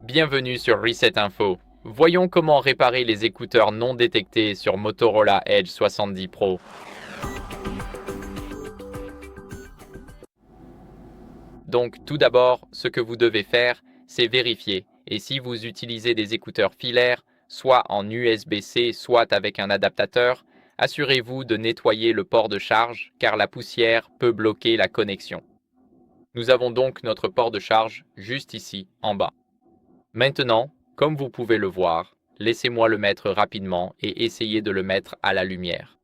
Bienvenue sur Reset Info. Voyons comment réparer les écouteurs non détectés sur Motorola Edge 70 Pro. Donc tout d'abord, ce que vous devez faire, c'est vérifier. Et si vous utilisez des écouteurs filaires, soit en USB-C, soit avec un adaptateur, assurez-vous de nettoyer le port de charge car la poussière peut bloquer la connexion. Nous avons donc notre port de charge juste ici, en bas. Maintenant, comme vous pouvez le voir, laissez-moi le mettre rapidement et essayez de le mettre à la lumière.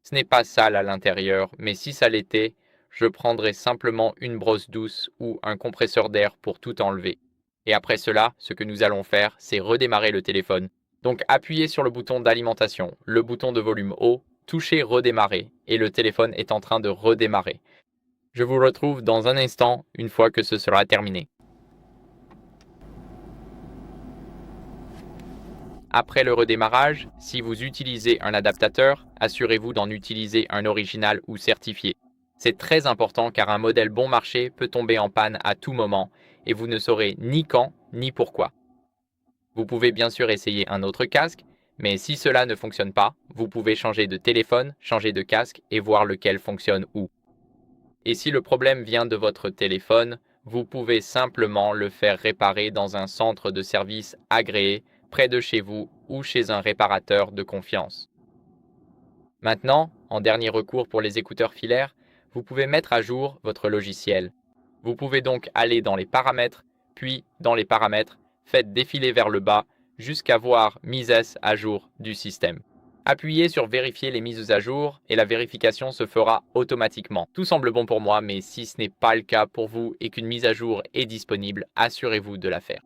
Ce n'est pas sale à l'intérieur, mais si ça l'était, je prendrais simplement une brosse douce ou un compresseur d'air pour tout enlever. Et après cela, ce que nous allons faire, c'est redémarrer le téléphone. Donc appuyez sur le bouton d'alimentation, le bouton de volume haut, touchez redémarrer et le téléphone est en train de redémarrer. Je vous retrouve dans un instant une fois que ce sera terminé. Après le redémarrage, si vous utilisez un adaptateur, assurez-vous d'en utiliser un original ou certifié. C'est très important car un modèle bon marché peut tomber en panne à tout moment et vous ne saurez ni quand ni pourquoi. Vous pouvez bien sûr essayer un autre casque, mais si cela ne fonctionne pas, vous pouvez changer de téléphone, changer de casque et voir lequel fonctionne où. Et si le problème vient de votre téléphone, vous pouvez simplement le faire réparer dans un centre de service agréé près de chez vous ou chez un réparateur de confiance. Maintenant, en dernier recours pour les écouteurs filaires, vous pouvez mettre à jour votre logiciel. Vous pouvez donc aller dans les paramètres, puis dans les paramètres, faites défiler vers le bas jusqu'à voir mise à jour du système. Appuyez sur vérifier les mises à jour et la vérification se fera automatiquement. Tout semble bon pour moi, mais si ce n'est pas le cas pour vous et qu'une mise à jour est disponible, assurez-vous de la faire.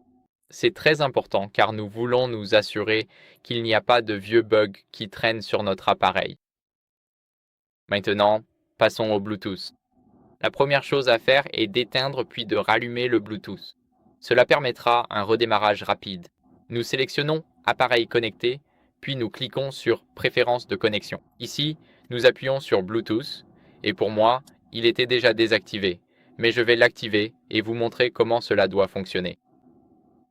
C'est très important car nous voulons nous assurer qu'il n'y a pas de vieux bugs qui traînent sur notre appareil. Maintenant, passons au Bluetooth. La première chose à faire est d'éteindre puis de rallumer le Bluetooth. Cela permettra un redémarrage rapide. Nous sélectionnons Appareil connecté, puis nous cliquons sur Préférences de connexion. Ici, nous appuyons sur Bluetooth, et pour moi, il était déjà désactivé, mais je vais l'activer et vous montrer comment cela doit fonctionner.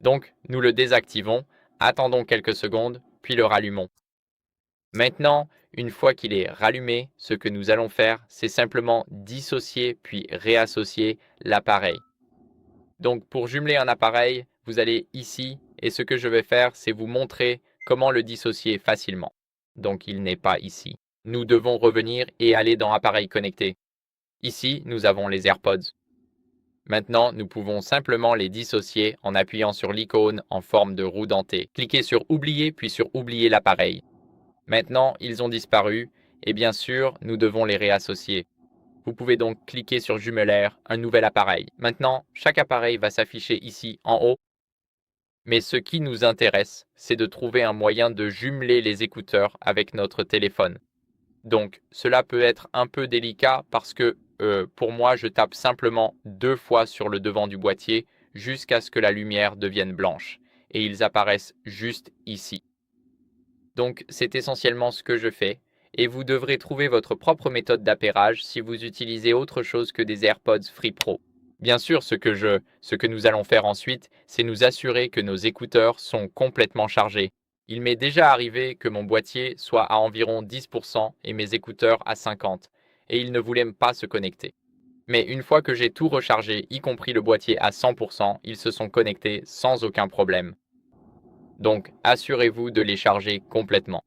Donc, nous le désactivons, attendons quelques secondes, puis le rallumons. Maintenant, une fois qu'il est rallumé, ce que nous allons faire, c'est simplement dissocier puis réassocier l'appareil. Donc pour jumeler un appareil, vous allez ici et ce que je vais faire, c'est vous montrer comment le dissocier facilement. Donc il n'est pas ici. Nous devons revenir et aller dans Appareil connecté. Ici, nous avons les AirPods. Maintenant, nous pouvons simplement les dissocier en appuyant sur l'icône en forme de roue dentée. Cliquez sur Oublier puis sur Oublier l'appareil. Maintenant, ils ont disparu et bien sûr, nous devons les réassocier. Vous pouvez donc cliquer sur Jumelaire, un nouvel appareil. Maintenant, chaque appareil va s'afficher ici en haut. Mais ce qui nous intéresse, c'est de trouver un moyen de jumeler les écouteurs avec notre téléphone. Donc, cela peut être un peu délicat parce que pour moi, je tape simplement 2 fois sur le devant du boîtier jusqu'à ce que la lumière devienne blanche. Et ils apparaissent juste ici. Donc, c'est essentiellement ce que je fais. Et vous devrez trouver votre propre méthode d'appairage si vous utilisez autre chose que des AirPods Free Pro. Bien sûr, ce que nous allons faire ensuite, c'est nous assurer que nos écouteurs sont complètement chargés. Il m'est déjà arrivé que mon boîtier soit à environ 10% et mes écouteurs à 50%, et ils ne voulaient pas se connecter. Mais une fois que j'ai tout rechargé, y compris le boîtier à 100%, ils se sont connectés sans aucun problème. Donc, assurez-vous de les charger complètement.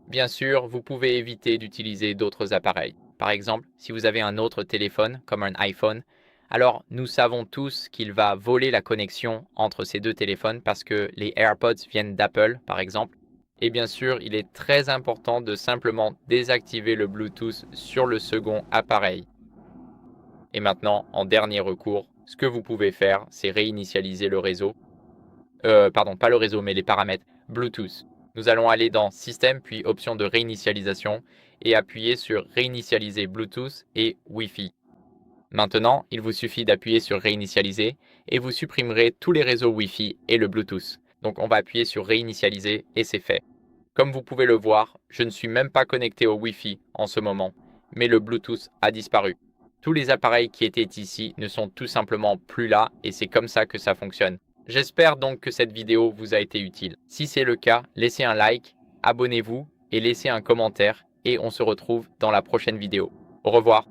Bien sûr, vous pouvez éviter d'utiliser d'autres appareils. Par exemple, si vous avez un autre téléphone, comme un iPhone, alors nous savons tous qu'il va voler la connexion entre ces deux téléphones parce que les AirPods viennent d'Apple, par exemple. Et bien sûr, il est très important de simplement désactiver le Bluetooth sur le second appareil. Et maintenant, en dernier recours, ce que vous pouvez faire, c'est réinitialiser le réseau. Pardon, pas le réseau, mais les paramètres Bluetooth. Nous allons aller dans Système, puis Option de réinitialisation et appuyer sur Réinitialiser Bluetooth et Wi-Fi. Maintenant, il vous suffit d'appuyer sur Réinitialiser et vous supprimerez tous les réseaux Wi-Fi et le Bluetooth. Donc on va appuyer sur Réinitialiser et c'est fait. Comme vous pouvez le voir, je ne suis même pas connecté au Wi-Fi en ce moment, mais le Bluetooth a disparu. Tous les appareils qui étaient ici ne sont tout simplement plus là et c'est comme ça que ça fonctionne. J'espère donc que cette vidéo vous a été utile. Si c'est le cas, laissez un like, abonnez-vous et laissez un commentaire et on se retrouve dans la prochaine vidéo. Au revoir.